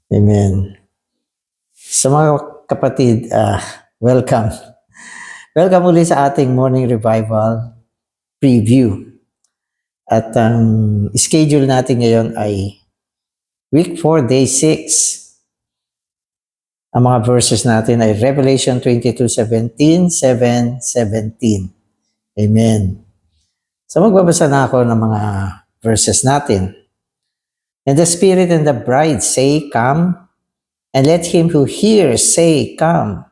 Amen. So mga kapatid, welcome. Welcome uli sa ating morning revival preview. At ang schedule natin ngayon ay week 4, day 6. Ang mga verses natin ay Revelation 22:17, 7:17. Amen. So magbabasa na ako ng mga verses natin. And the Spirit and the bride say, "Come," and let him who hears say, "Come."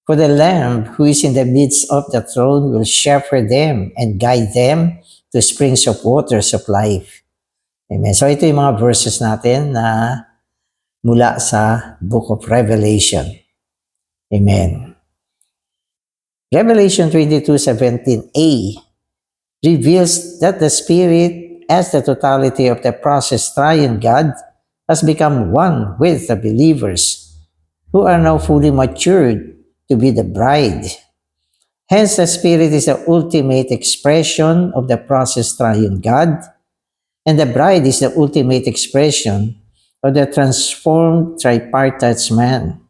For the Lamb who is in the midst of the throne will shepherd them and guide them to springs of waters of life. Amen. So ito yung mga verses natin na mula sa Book of Revelation. Amen. Revelation 22:17a reveals that the Spirit, as the totality of the process triune God, has become one with the believers who are now fully matured to be the bride. Hence, the Spirit is the ultimate expression of the process triune God, and the bride is the ultimate expression of the transformed tripartite man.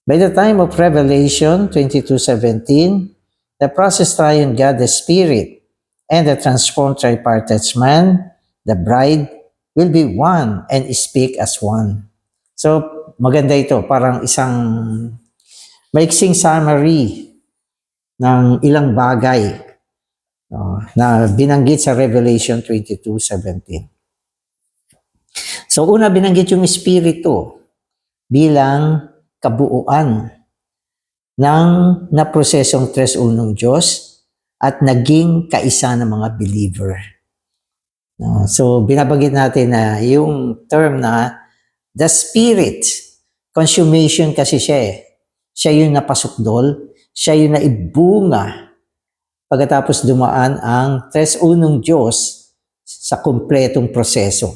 By the time of Revelation 22:17, the process triune God, the Spirit, and the transformed tripartite man, the bride, will be one and speak as one. So, maganda ito. Parang isang maiksing summary ng ilang bagay na binanggit sa Revelation 22:17. So, una binanggit yung Espiritu bilang kabuuan ng naprosesong tres unong Diyos at naging kaisa ng mga believer. So, binabanggit natin na yung term na the Spirit, consummation kasi siya eh. Siya yung napasukdol, siya yung naibunga pagkatapos dumaan ang tres unong Diyos sa kumpletong proseso.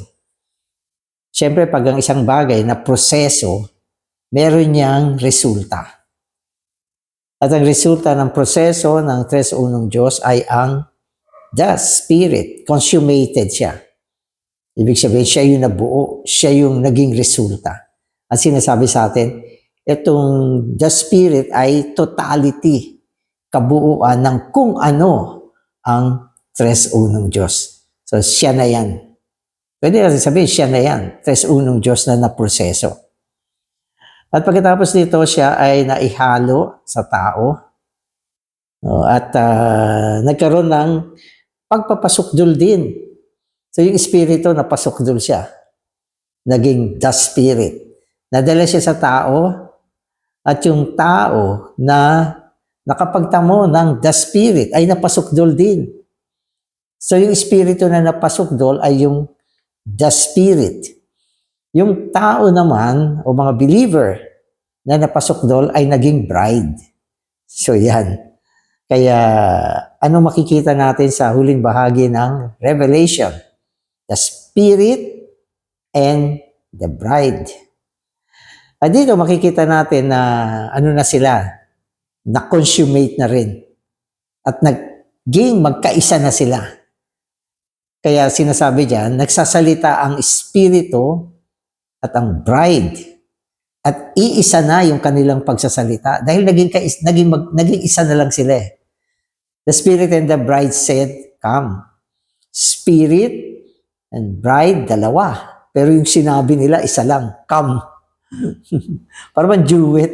Siyempre, pag ang isang bagay na proseso, meron niyang resulta. At ang resulta ng proseso ng tres unong Diyos ay ang the Spirit. Consummated siya. Ibig sabihin, siya yung nabuo, siya yung naging resulta. At sinasabi sa atin, itong the Spirit ay totality, kabuuan ng kung ano ang tres unong Diyos. So, siya na yan. Pwede natin sabihin, siya na yan. Tres unong Diyos na naproseso. At pagkatapos nito, siya ay naihalo sa tao. At nagkaroon ng pagpapasukdol din. So yung Espiritu, napasukdol siya. Naging the Spirit. Nadala siya sa tao. At yung tao na nakapagtamo ng the Spirit ay napasukdol din. So yung Espiritu na napasukdol ay yung the Spirit. Yung tao naman, o mga believer na napasukdol ay naging bride. So yan. Kaya ano makikita natin sa huling bahagi ng Revelation? The Spirit and the bride. At dito makikita natin na ano na sila, na-consummate na rin. At naging magkaisa na sila. Kaya sinasabi diyan, nagsasalita ang Espiritu at ang bride. At iisa na yung kanilang pagsasalita. Dahil naging isa na lang sila eh. The Spirit and the bride said, "Come." Spirit and bride, dalawa. Pero yung sinabi nila, isa lang, "Come." Parang duet.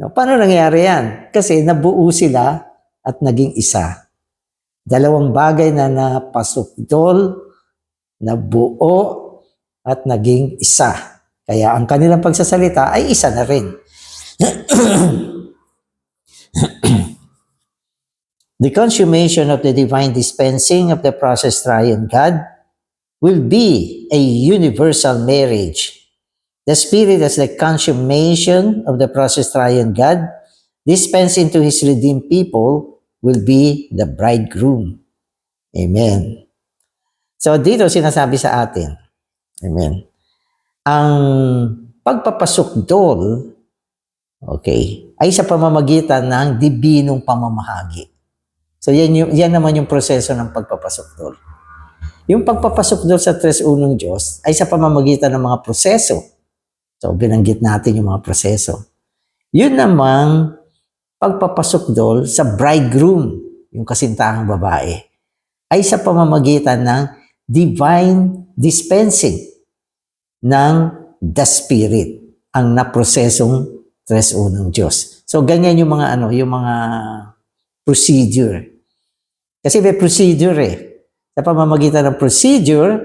No, paano nangyari yan? Kasi nabuo sila at naging isa. Dalawang bagay na napasukdol, nabuo, at naging isa. Kaya ang kanilang pagsasalita ay isa na rin. The consummation of the divine dispensing of the process triune God will be a universal marriage. The Spirit as the consummation of the process triune God dispensing to His redeemed people will be the bridegroom. Amen. So dito sinasabi sa atin, amen, ang pagpapasukdol, okay, ay sa pamamagitan ng dibinong pamamahagi. So yan naman yung proseso ng pagpapasukdol. Yung pagpapasok doon sa tres unong Diyos ay sa pamamagitan ng mga proseso. So, binanggit natin yung mga proseso. Yun namang pagpapasok doon sa bridegroom, yung kasintahang babae, ay sa pamamagitan ng divine dispensing ng the Spirit, ang naprosesong tres unong Diyos. So, ganyan yung mga yung mga procedure. Kasi may procedure eh. Sa pamamagitan ng procedure,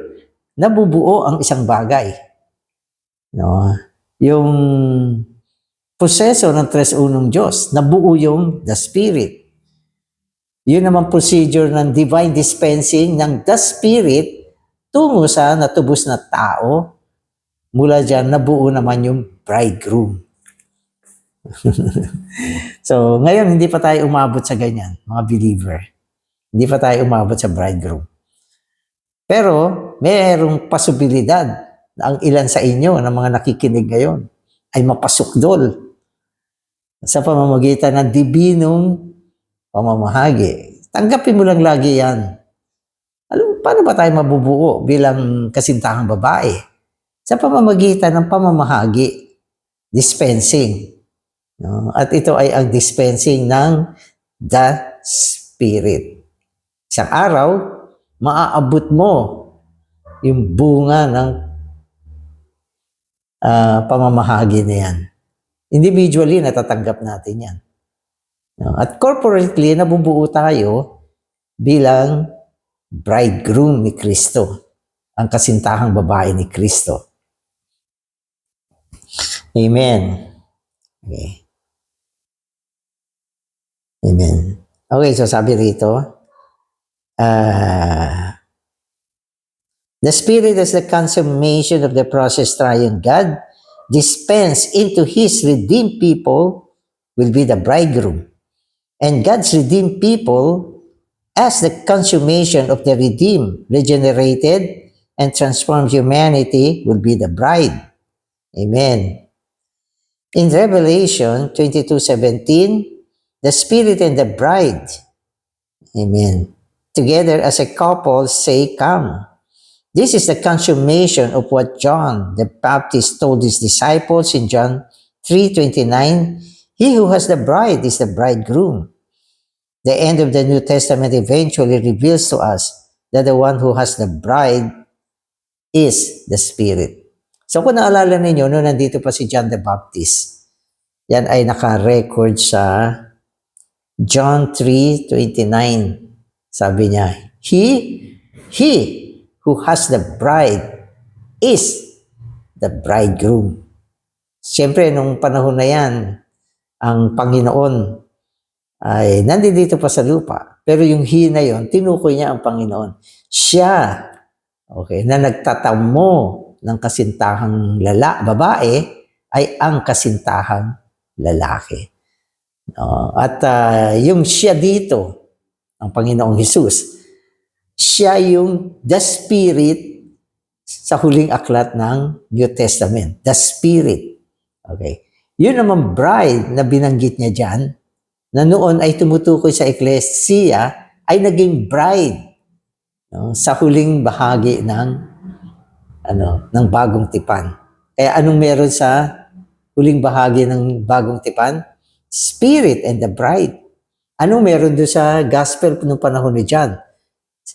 nabubuo ang isang bagay. No? Yung proseso ng tres unong Diyos, nabuo yung the Spirit. Yun naman procedure ng divine dispensing ng the Spirit tungo sa natubos na tao. Mula dyan, nabuo naman yung bridegroom. So, ngayon, hindi pa tayo umabot sa ganyan, mga believer. Hindi pa tayo umabot sa bridegroom. Pero, mayroong posibilidad na ang ilan sa inyo, ng mga nakikinig ngayon, ay mapasok doon sa pamamagitan ng dibinong pamamahagi. Tanggapin mo lang lagi yan. Alam, paano ba tayo mabubuo bilang kasintahang babae? Sa pamamagitan ng pamamahagi, dispensing. No? At ito ay ang dispensing ng the Spirit. Isang araw, maaabot mo yung bunga ng pamamahagi na yan. Individually, natatanggap natin yan. No? At corporately, nabubuo tayo bilang bridegroom ni Kristo, ang kasintahang babae ni Kristo. Amen. Okay. Amen. Okay, so sabi rito, the Spirit is the consummation of the process triune God dispense into His redeemed people will be the bridegroom. And God's redeemed people as the consummation of the redeemed, regenerated, and transformed humanity will be the bride. Amen. In Revelation 22:17, the Spirit and the bride, amen, together as a couple say, come. This is the consummation of what John the Baptist told his disciples in John 3:29. He who has the bride is the bridegroom. The end of the New Testament eventually reveals to us that the one who has the bride is the Spirit. So kung naalala ninyo, noon nandito pa si John the Baptist, yan ay naka-record sa John 3:29. Sabi niya, He who has the bride is the bridegroom. Siyempre, nung panahon na yan, ang Panginoon ay nandito pa sa lupa. Pero yung He na yon, tinukoy niya ang Panginoon. Siya, okay, na nagtatamo ng kasintahang babae ay ang kasintahang lalaki. At yung siya dito, ang Panginoong Hesus, siya yung the Spirit sa huling aklat ng New Testament. The Spirit. Okay. Yun naman bride na binanggit niya dyan, na noon ay tumutukoy sa Ecclesia, ay naging bride sa huling bahagi ng bagong tipan. Kaya anong meron sa huling bahagi ng bagong tipan? Spirit and the bride. Anong meron doon sa gospel ng panahon ni John?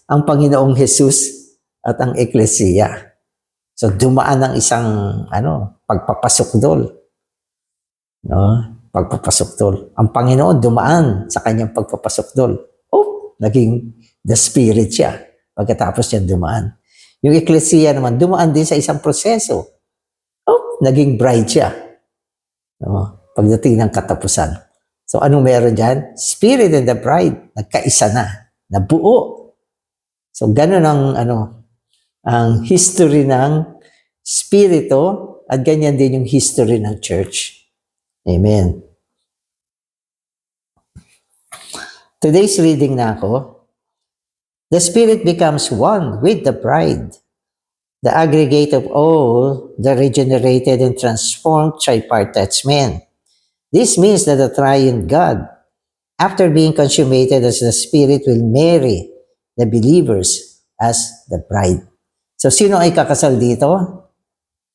Ang Panginoong Hesus at ang Ecclesia. So dumaan ng isang pagpapasok doon. Pagpapasok doon. Ang Panginoon dumaan sa kanyang pagpapasok doon. Naging the Spirit siya pagkatapos niya dumaan. Yung Ecclesia naman dumaan din sa isang proseso. Naging bride siya. Pagdating ng katapusan. So anong meron dyan? Spirit and the bride. Nagkaisa na. Nabuo. So ganun ang history ng Spirito at ganyan din yung history ng church. Amen. Today's reading na ako. The Spirit becomes one with the bride, the aggregate of all the regenerated and transformed tripartite men. This means that the triune God, after being consummated as the Spirit, will marry the believers as the bride. So, sino ay kakasal dito?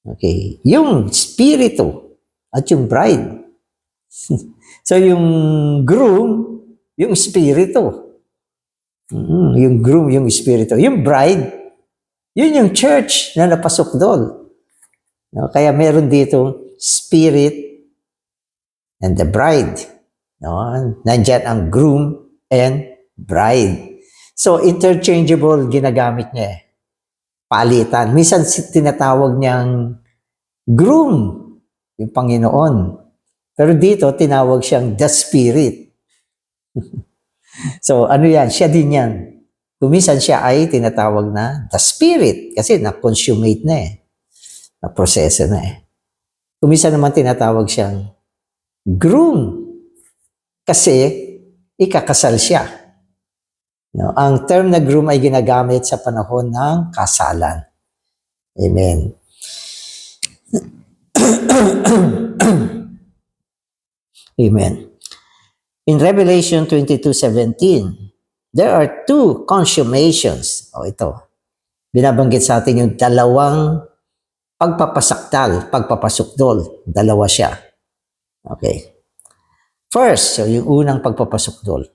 Okay. Yung spirito at yung bride. So, yung groom, yung spirito. Yung groom, yung spirito. Yung bride, yun yung church na napasok doon. No? Kaya meron dito spirit and the bride. No? Nandyan ang groom and bride. So, interchangeable ginagamit niya. Palitan. Minsan tinatawag niyang groom, yung Panginoon. Pero dito, tinawag siyang the Spirit. So, ano yan? Siya din yan. Kuminsan siya ay tinatawag na the Spirit kasi na-consummate na na-proseso na Kuminsan naman tinatawag siyang groom kasi ikakasal siya. No? Ang term na groom ay ginagamit sa panahon ng kasalan. Amen. Amen. In Revelation 22:17, there are two consummations. Ito. Binabanggit sa atin yung dalawang pagpapasukdol. Dalawa siya. Okay. First, so yung unang pagpapasukdol.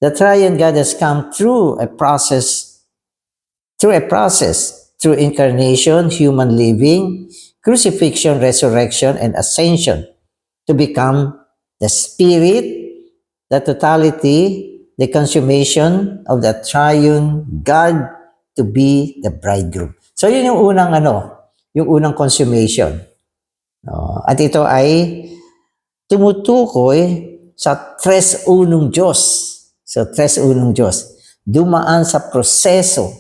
The triune God has come through a process, through incarnation, human living, crucifixion, resurrection, and ascension to become the Spirit, the totality, the consummation of the triune God to be the bridegroom. So yun yung unang yung unang consummation. At ito ay tumutukoy sa tres unong Diyos. So, tres unong Diyos. Dumaan sa proseso,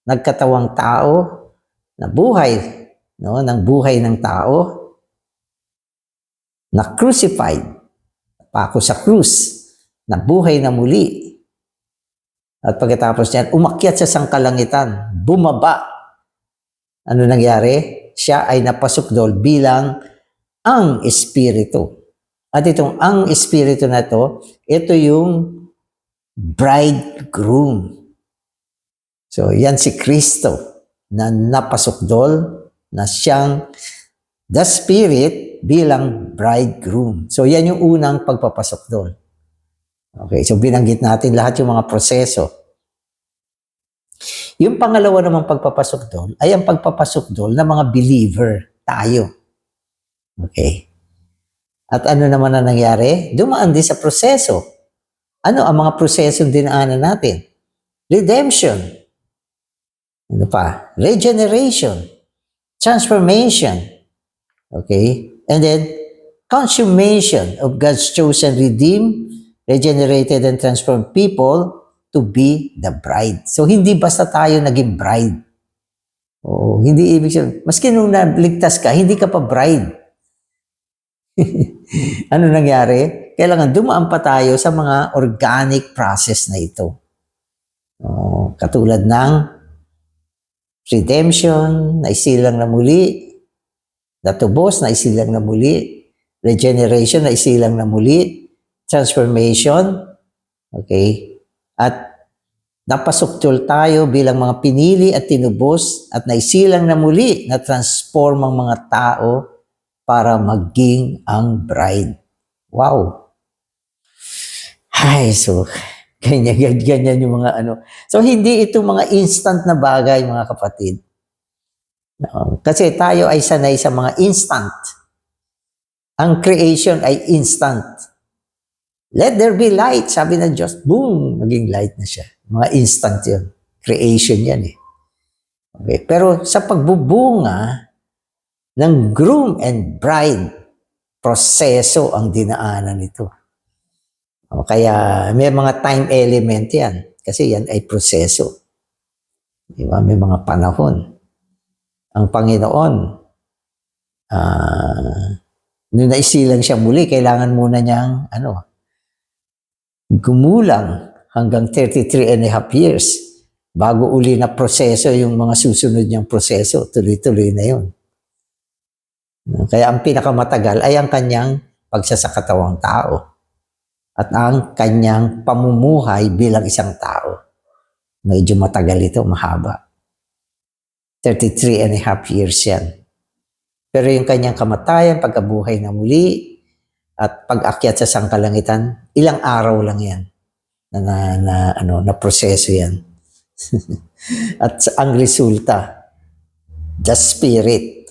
nagkatawang tao, na buhay, ng buhay ng tao, na crucified, pako sa krus, na buhay na muli. At pagkatapos niyan, umakyat sa sangkalangitan, bumaba. Ano nangyari? Siya ay napasukdol bilang ang Espiritu. At itong ang Espiritu na ito yung bridegroom. So, yan si Kristo na napasukdol na siyang the Spirit bilang bridegroom. So, yan yung unang pagpapasukdol. Okay, so binanggit natin lahat yung mga proseso. Yung pangalawa namang pagpapasukdol ay ang pagpapasukdol ng mga believer, tayo. Okay. At ano naman ang nangyari? Dumaan din sa proseso. Ano ang mga prosesong dinaanan natin? Redemption. Ano pa? Regeneration. Transformation. Okay? And then, consummation of God's chosen, redeemed, regenerated, and transformed people to be the bride. So, hindi basta tayo naging bride. Hindi ibig sabihin. Maski nung naligtas ka, hindi ka pa bride. Ano nangyari? Kailangan dumaan pa tayo sa mga organic process na ito. Katulad ng redemption, naisilang na muli, natubos, naisilang na muli, regeneration, naisilang na muli, transformation, okay? At napasukdol tayo bilang mga pinili at tinubos at naisilang na muli na transform ang mga tao para maging ang bride. Wow! Ay, so, ganyan yung mga So, hindi ito mga instant na bagay, mga kapatid. Kasi tayo ay sanay sa mga instant. Ang creation ay instant. Let there be light, sabi ng Diyos. Boom! Maging light na siya. Mga instant yun. Creation yan Okay. Pero sa pagbubunga ng groom and bride, proseso ang dinaanan nito. Kaya may mga time element yan. Kasi yan ay proseso. Diba? May mga panahon. Ang Panginoon, nung naisilang siya muli, kailangan muna niyang gumulang hanggang 33 and a half years bago uli na proseso yung mga susunod niyang proseso. Tuloy-tuloy na yun. Kaya ang pinakamatagal ay ang kanyang pagsasakatawang tao at ang kanyang pamumuhay bilang isang tao. Medyo matagal ito, mahaba. 33 and a half years yan. Pero yung kanyang kamatayan, pagkabuhay na muli, at pag-akyat sa sangkalangitan, ilang araw lang yan na proseso yan. At ang resulta, the Spirit.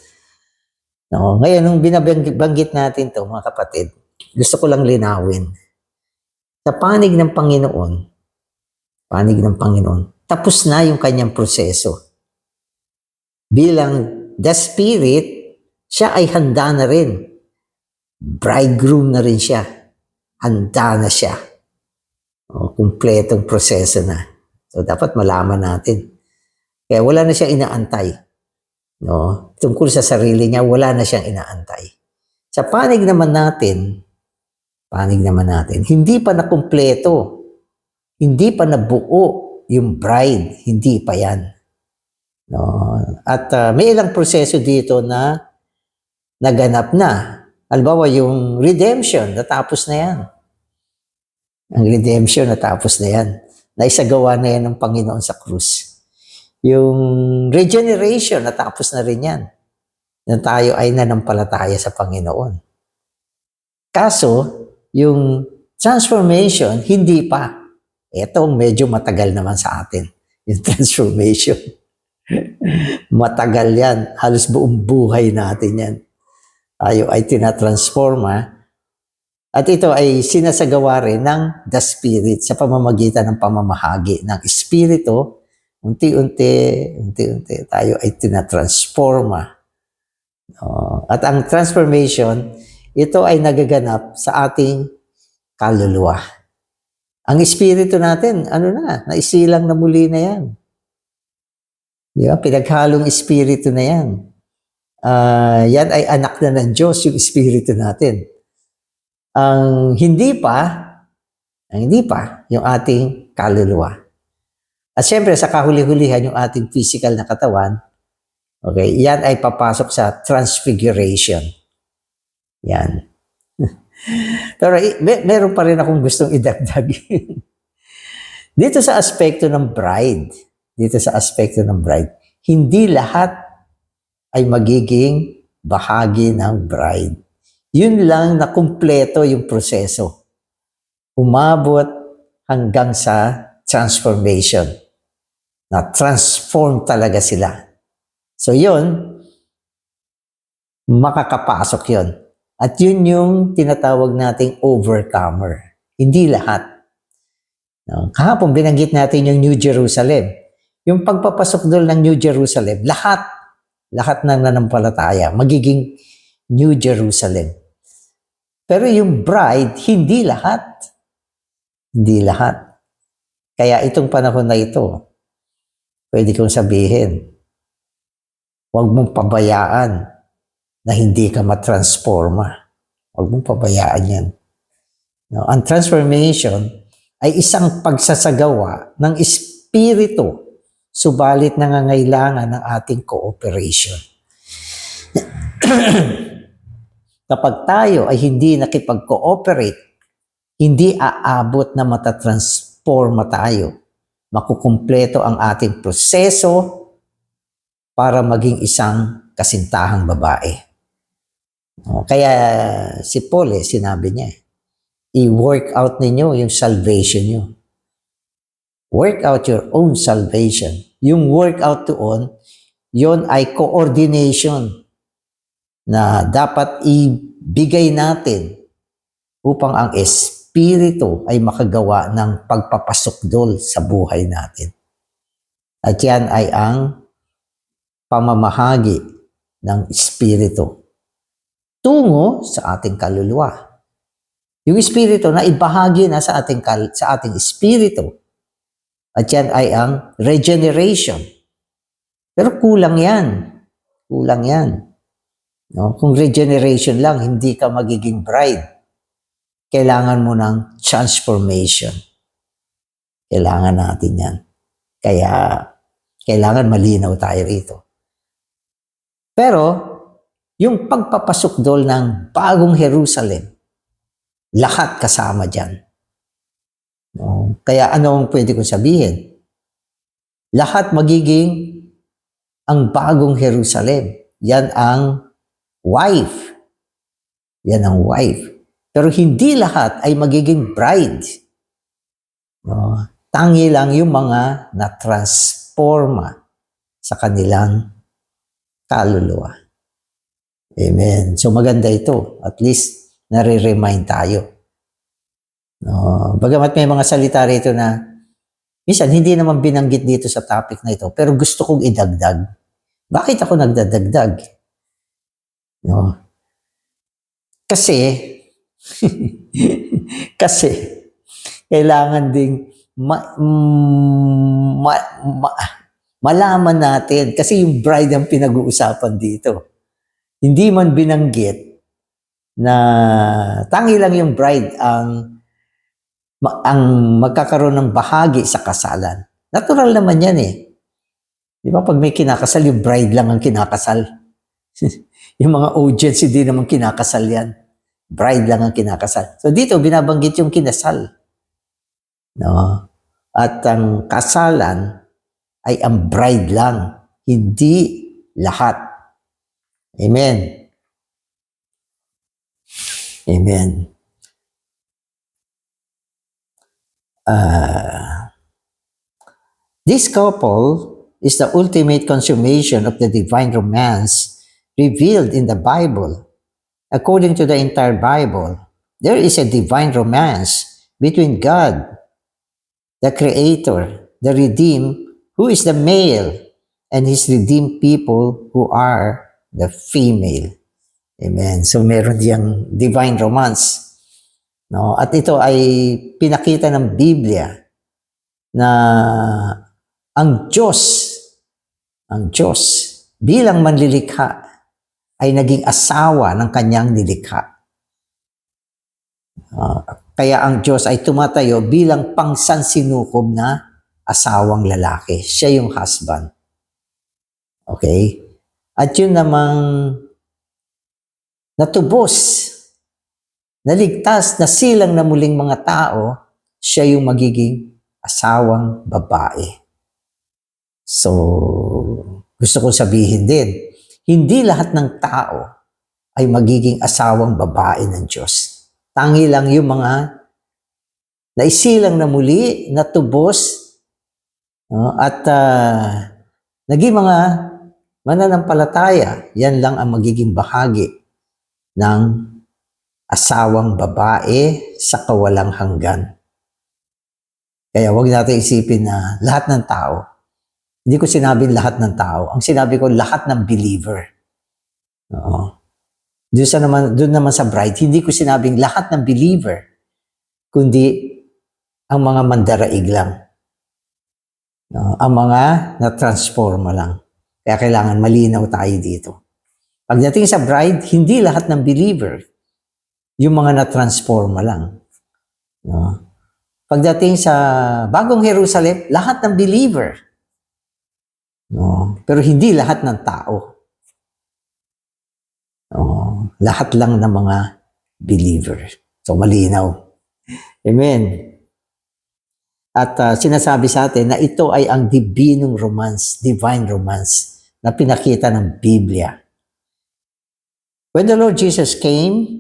No, ngayon, nung binabanggit natin to mga kapatid, gusto ko lang linawin. Sa panig ng Panginoon, tapos na yung kanyang proseso. Bilang the Spirit, siya ay handa na rin. Bridegroom na rin siya. Handa na siya. Kumpletong proseso na. So, dapat malaman natin. Kaya wala na siyang inaantay. No? Tungkol sa sarili niya, wala na siyang inaantay. Sa panig naman natin, hindi pa nakumpleto. Hindi pa nabuo yung bride. Hindi pa yan. No? At may ilang proseso dito na naganap na. Halimbawa, yung redemption, natapos na yan. Ang redemption, natapos na yan. Naisagawa na yan ng Panginoon sa krus. Yung regeneration, natapos na rin yan. Na tayo ay nanampalataya sa Panginoon. Kaso, yung transformation, hindi pa. Ito, medyo matagal naman sa atin. Yung transformation. Matagal yan. Halos buong buhay natin yan. Tayo ay tinatransforma. At ito ay sinasagawa rin ng the Spirit sa pamamagitan ng pamamahagi ng Espiritu. Unti-unti tayo ay tinatransforma. At ang transformation, ito ay nagaganap sa ating kaluluwa. Ang Espiritu natin, naisilang na muli na yan. Di ba? Pinaghalong Espiritu na yan. Yan ay anak na ng Diyos, yung Espiritu natin. Ang hindi pa, yung ating kaluluwa. At syempre, sa kahuli-hulihan, yung ating physical na katawan, okay, yan ay papasok sa transfiguration. Yan. Pero meron pa rin akong gustong idagdag. Dito sa aspekto ng bride, hindi lahat ay magiging bahagi ng bride. Yun lang na kumpleto yung proseso. Umabot hanggang sa transformation. Na-transform talaga sila. So yun, makakapasok yun. At yun yung tinatawag nating overcomer. Hindi lahat. Kahapon binanggit natin yung New Jerusalem. Yung pagpapasok doon ng New Jerusalem, lahat ng nanampalataya, magiging New Jerusalem. Pero yung bride, hindi lahat. Hindi lahat. Kaya itong panahon na ito, pwede kong sabihin, huwag mong pabayaan na hindi ka matransforma. Huwag mong pabayaan yan. No, ang transformation ay isang pagsasagawa ng Espiritu, subalit nangangailangan ng ating cooperation. Kapag tayo ay hindi nakipag-cooperate, hindi aabot na matatransforma tayo. Makukumpleto ang ating proseso para maging isang kasintahang babae. Kaya si Paul, sinabi niya, i-work out ninyo yung salvation nyo. Work out your own salvation. Yung work out doon, yon ay coordination na dapat ibigay natin upang ang Espiritu ay makagawa ng pagpapasukdol sa buhay natin. At yan ay ang pamamahagi ng Espiritu tungo sa ating kaluluwa. Yung Espiritu na ibahagi na sa ating Espiritu. At yan ay ang regeneration. Pero kulang yan. Kulang yan. No? Kung regeneration lang, hindi ka magiging bride. Kailangan mo ng transformation. Kailangan natin yan. Kaya, kailangan malinaw tayo rito. Pero, yung pagpapasukdol ng bagong Jerusalem, lahat kasama dyan. No? Kaya ano ang pwede kong sabihin? Lahat magiging ang bagong Jerusalem. Yan ang wife. Yan ang wife. Pero hindi lahat ay magiging bride. No? Tangi lang yung mga na-transforma sa kanilang kaluluwa. Amen. So maganda ito. At least nare-remind tayo. No? Bagamat may mga salita rito na minsan hindi naman binanggit dito sa topic na ito, pero gusto kong idagdag. Bakit ako nagdadagdag? No? Kasi, kasi, kailangan ding malaman natin. Kasi yung bride ang pinag-uusapan dito. Hindi man binanggit na tangi lang yung bride ang magkakaroon ng bahagi sa kasalan. Natural naman yan eh. Di ba pag may kinakasal, yung bride lang ang kinakasal. Yung mga audience, hindi naman kinakasal yan. Bride lang ang kinakasal. So dito, binabanggit yung kinasal. No? At ang kasalan ay ang bride lang, hindi lahat. Amen. Amen. This couple is the ultimate consummation of the divine romance revealed in the Bible. According to the entire Bible, there is a divine romance between God, the Creator, the redeemed, who is the male, and His redeemed people who are the female. Amen. So meron diyang divine romance. No? At ito ay pinakita ng Biblia na ang Diyos bilang manlilikha ay naging asawa ng kanyang nilikha. Kaya ang Diyos ay tumatayo bilang pangsansinukob na asawang lalaki. Siya yung husband. Okay? At yun namang natubos, naligtas, nasilang na muling mga tao, siya yung magiging asawang babae. So, gusto ko sabihin din, hindi lahat ng tao ay magiging asawang babae ng Diyos. Tangi lang yung mga naisilang na muli, natubos, at naging mga mananampalataya, yan lang ang magiging bahagi ng asawang babae sa kawalang hanggan. Kaya huwag natin isipin na lahat ng tao. Hindi ko sinabing lahat ng tao. Ang sinabi ko, lahat ng believer. Doon naman sa bride, hindi ko sinabing lahat ng believer, kundi ang mga mandaraig lang. Ang mga na-transforma lang. Kaya kailangan malinaw tayo dito. Pagdating sa bride, hindi lahat ng believer, yung mga na-transforma lang. Pagdating sa bagong Jerusalem, lahat ng believer. Pero hindi lahat ng tao. Lahat lang ng mga believer. So malinaw. Amen. At sinasabi sa atin na ito ay ang divine romance na pinakita ng Biblia. When the Lord Jesus came,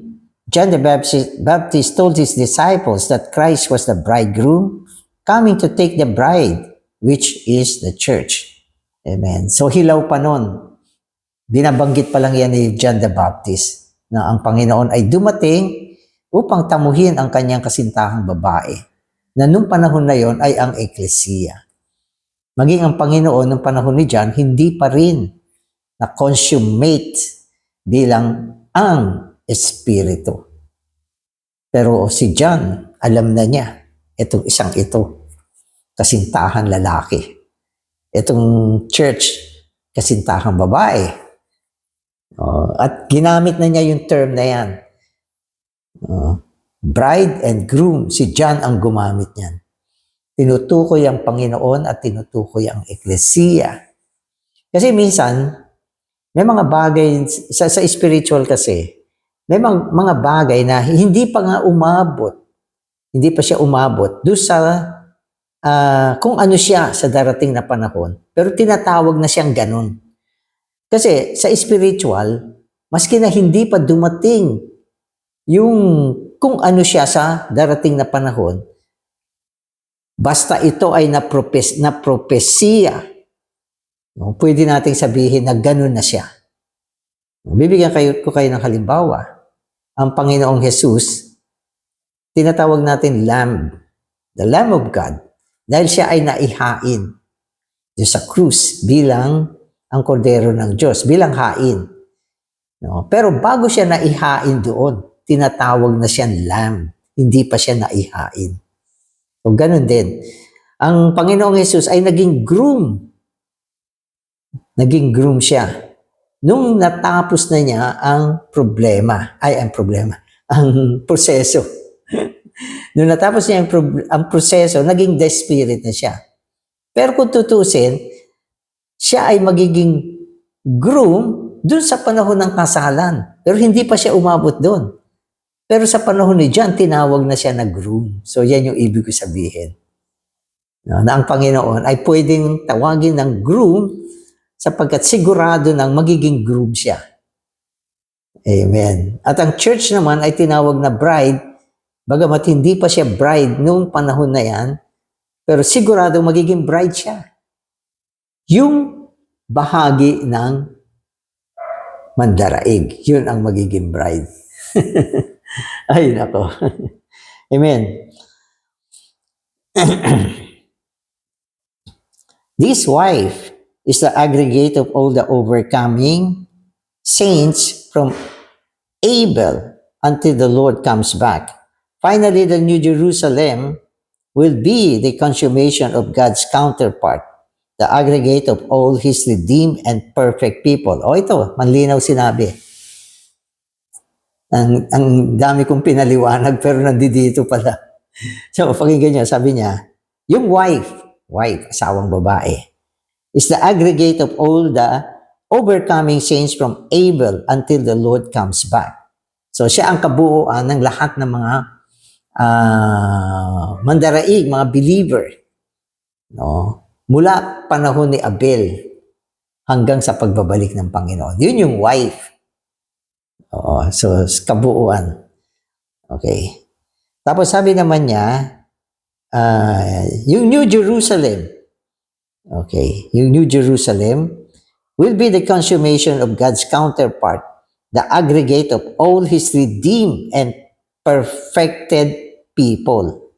John the Baptist told his disciples that Christ was the bridegroom coming to take the bride, which is the church. Amen. So hilaw pa nun. Binabanggit pa lang yan ni John the Baptist na ang Panginoon ay dumating upang tamuhin ang kanyang kasintahang babae, na nung panahon na yon ay ang Eklesiya. Maging ang Panginoon nung panahon ni John, hindi pa rin na-consummate bilang ang Espiritu. Pero si John, alam na niya, itong isang ito, kasintahan lalaki. Itong church, kasintahan babae. At ginamit na niya yung term na yan. Bride and groom, si John ang gumamit niyan. Tinutukoy ang Panginoon at tinutukoy ang Eklesiya. Kasi minsan, may mga bagay, sa spiritual kasi, may mga bagay na hindi pa nga umabot, hindi pa siya umabot doon sa kung ano siya sa darating na panahon, pero tinatawag na siyang ganun. Kasi sa spiritual, maski na hindi pa dumating yung kung ano siya sa darating na panahon, basta ito ay na propesya, no, pwede nating sabihin na ganun na siya. Bibigyan ko kayo ng halimbawa. Ang Panginoong Jesus, tinatawag natin Lamb, the Lamb of God, dahil siya ay naihain sa krus bilang ang kordero ng Diyos, bilang hain. No? Pero bago siya naihain doon, tinatawag na siyang Lamb, hindi pa siya naihain. So, ganun din. Ang Panginoong Jesus ay naging groom. Naging groom siya. Nung natapos na niya ang proseso. Nung natapos niya ang proseso, naging the Spirit na siya. Pero kung tutusin, siya ay magiging groom dun sa panahon ng kasalan. Pero hindi pa siya umabot doon. Pero sa panahon ni John, tinawag na siya na groom. So yan yung ibig ko sabihin. Na ang Panginoon ay pwedeng tawagin ng groom sapagkat sigurado ng magiging groom siya. Amen. At ang church naman ay tinawag na bride, bagamat hindi pa siya bride noong panahon na yan, pero sigurado magiging bride siya. Yung bahagi ng mandaraig, yun ang magiging bride. Ay, nako. Amen. This wife is the aggregate of all the overcoming saints from Abel until the Lord comes back. Finally, the New Jerusalem will be the consummation of God's counterpart, the aggregate of all His redeemed and perfect people. O ito, manlinaw sinabi. Ang dami kong pinaliwanag pero nandito pala. So, pakinggan niyo, sabi niya, yung wife, asawang babae, is the aggregate of all the overcoming saints from Abel until the Lord comes back. So, siya ang kabuuan ng lahat ng mga mandaraig, mga believer. No? Mula panahon ni Abel hanggang sa pagbabalik ng Panginoon. Yun yung wife. Oo, so kabuuan. Okay. Tapos sabi naman niya, yung New Jerusalem, okay, yung New Jerusalem will be the consummation of God's counterpart, the aggregate of all His redeemed and perfected people.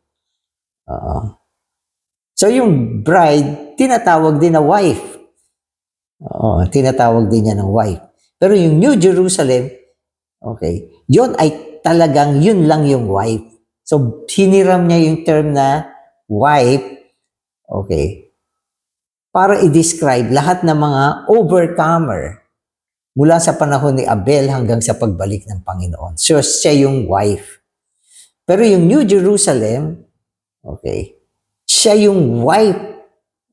So yung bride, tinatawag din na wife. Oo, tinatawag din niya ng wife. Pero yung New Jerusalem, okay, yun ay talagang yun lang yung wife. So, hiniram niya yung term na wife, okay, para i-describe lahat ng mga overcomer mula sa panahon ni Abel hanggang sa pagbalik ng Panginoon. So, siya yung wife. Pero yung New Jerusalem, okay, siya yung wife,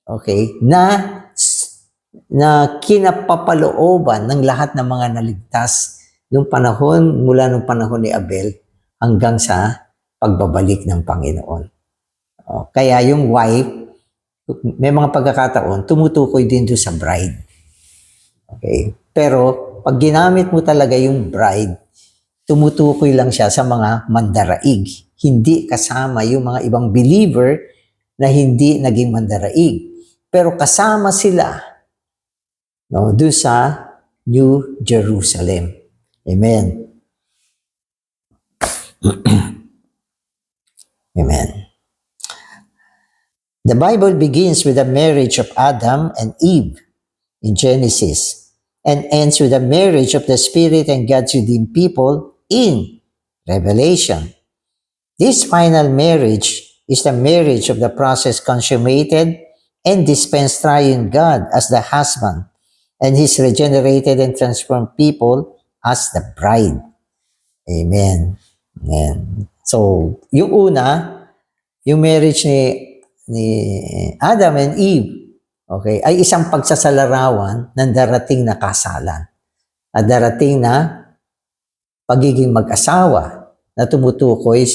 okay, na kinapapalooban ng lahat ng mga naligtas mula nung panahon ni Abel hanggang sa pagbabalik ng Panginoon. Kaya yung wife, may mga pagkakataon, tumutukoy din doon sa bride. Okay? Pero pag ginamit mo talaga yung bride, tumutukoy lang siya sa mga mandaraig. Hindi kasama yung mga ibang believer na hindi naging mandaraig. Pero kasama sila, no, doon sa New Jerusalem. Amen. Amen. The Bible begins with the marriage of Adam and Eve in Genesis and ends with the marriage of the Spirit and God's redeemed people in Revelation. This final marriage is the marriage of the process consummated and dispensed triune God as the husband and His regenerated and transformed people as the bride. Amen. Amen. So, yung una, yung marriage ni Adam and Eve, okay, ay isang pagsasalarawan ng darating na kasalan at darating na pagiging mag-asawa na tumutukoy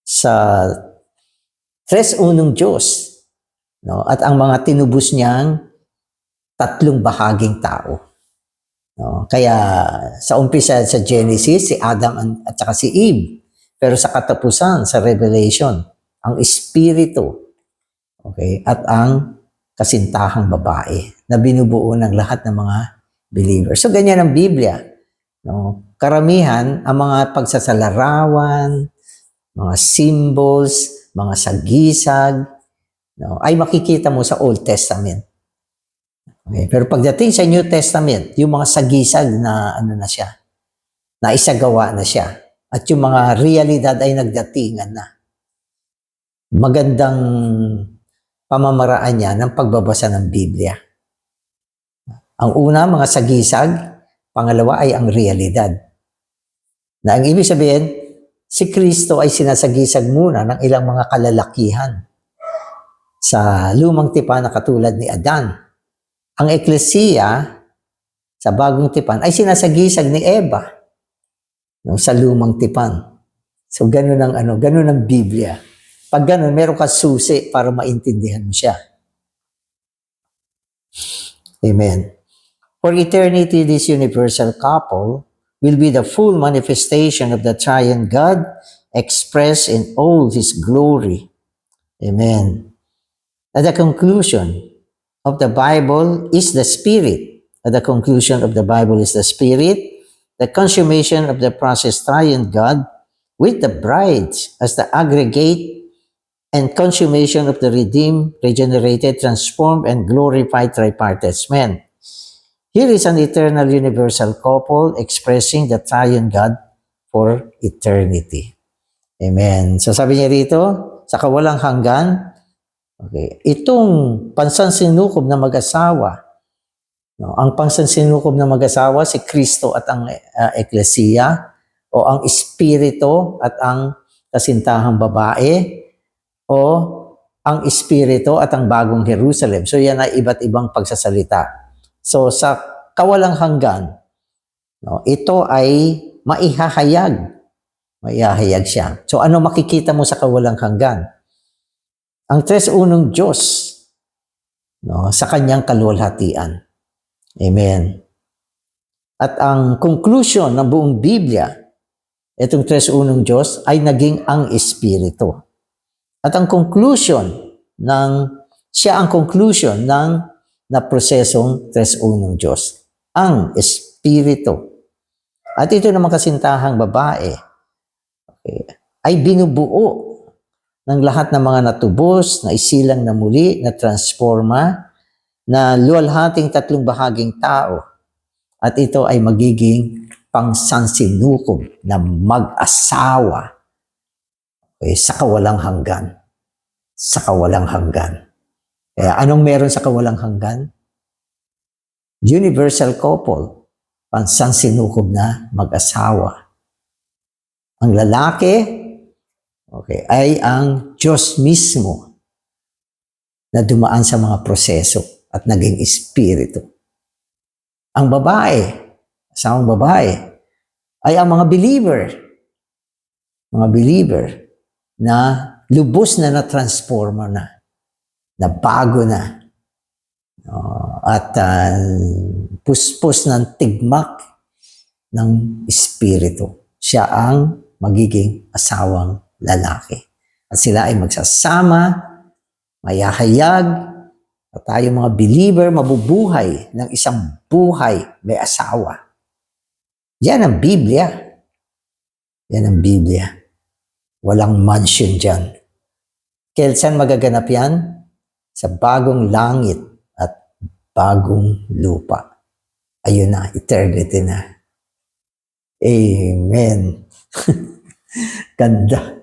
sa Tres unong Diyos. No? At ang mga tinubos niyang tatlong bahaging tao. No? Kaya sa umpisa sa Genesis, si Adam at saka si Eve. Pero sa katapusan, sa Revelation, ang Espiritu, okay, at ang kasintahang babae na binubuo ng lahat ng mga believers. So ganyan ang Biblia. No? Karamihan, ang mga pagsasalarawan, mga symbols, mga sagisag, no, ay makikita mo sa Old Testament. Okay. Pero pagdating sa New Testament, yung mga sagisag na ano na siya, na isagawa na siya. At yung mga realidad ay nagdatingan na. Magandang pamamaraan niya ng pagbabasa ng Biblia. Ang una, mga sagisag. Pangalawa ay ang realidad. Na ang ibig sabihin, si Kristo ay sinasagisag muna ng ilang mga kalalakihan sa lumang tipan na katulad ni Adan. Ang Eklesiya sa bagong tipan ay sinasagisag ni Eva, no, sa lumang tipan. So ganun ang Biblia. Pag ganun, meron ka susi para maintindihan mo siya. Amen. For eternity, this universal couple will be the full manifestation of the triune God expressed in all His glory. Amen. At the conclusion of the Bible is the Spirit. At the conclusion of the Bible is the Spirit, the consummation of the process triune God with the bride as the aggregate and consummation of the redeemed, regenerated, transformed, and glorified tripartite man. Here is an eternal universal couple expressing the triune God for eternity. Amen. So sabi niya rito, sa kawalang hanggan, okay, itong pansansinukob na mag-asawa, no, ang pansansinukob na mag-asawa, si Kristo at ang Eklesiya, o ang Espiritu at ang kasintahang babae, o ang Espiritu at ang bagong Jerusalem. So yan ay iba't ibang pagsasalita. So sa kawalang hanggan, no, ito ay maihahayag. Maihahayag siya. So ano makikita mo sa kawalang hanggan? Ang tres unong Diyos, no, sa kanyang kaluwalhatian. Amen. At ang conclusion ng buong Biblia, itong tres unong Diyos ay naging ang Espiritu. At ang conclusion siya ang conclusion ng na prosesong tres unong Diyos, ang Espiritu. At ito naman kasintahang babae, okay, ay binubuo ng lahat ng mga natubos, na isilang na muli, na transforma, na luwalhating tatlong bahaging tao. At ito ay magiging pangsansinukob na mag-asawa, okay, sa kawalang hanggan. Sa kawalang hanggan. Kaya anong meron sa kawalang hanggan? Universal couple, pansansinukob na mag-asawa. Ang lalaki, okay, ay ang Diyos mismo na dumaan sa mga proseso at naging Espiritu. Ang babae, asawang babae, ay ang mga believer na lubos na na-transforma na bago na, at puspos ng tigmak ng Espiritu. Siya ang magiging asawang lalaki. At sila ay magsasama, mayahayag, at tayo mga believer mabubuhay ng isang buhay may asawa. Yan ang Biblia. Yan ang Biblia. Walang mansion dyan. Kailan magaganap yan? Sa bagong langit at bagong lupa. Ayun na, eternity na. Amen. Ganda.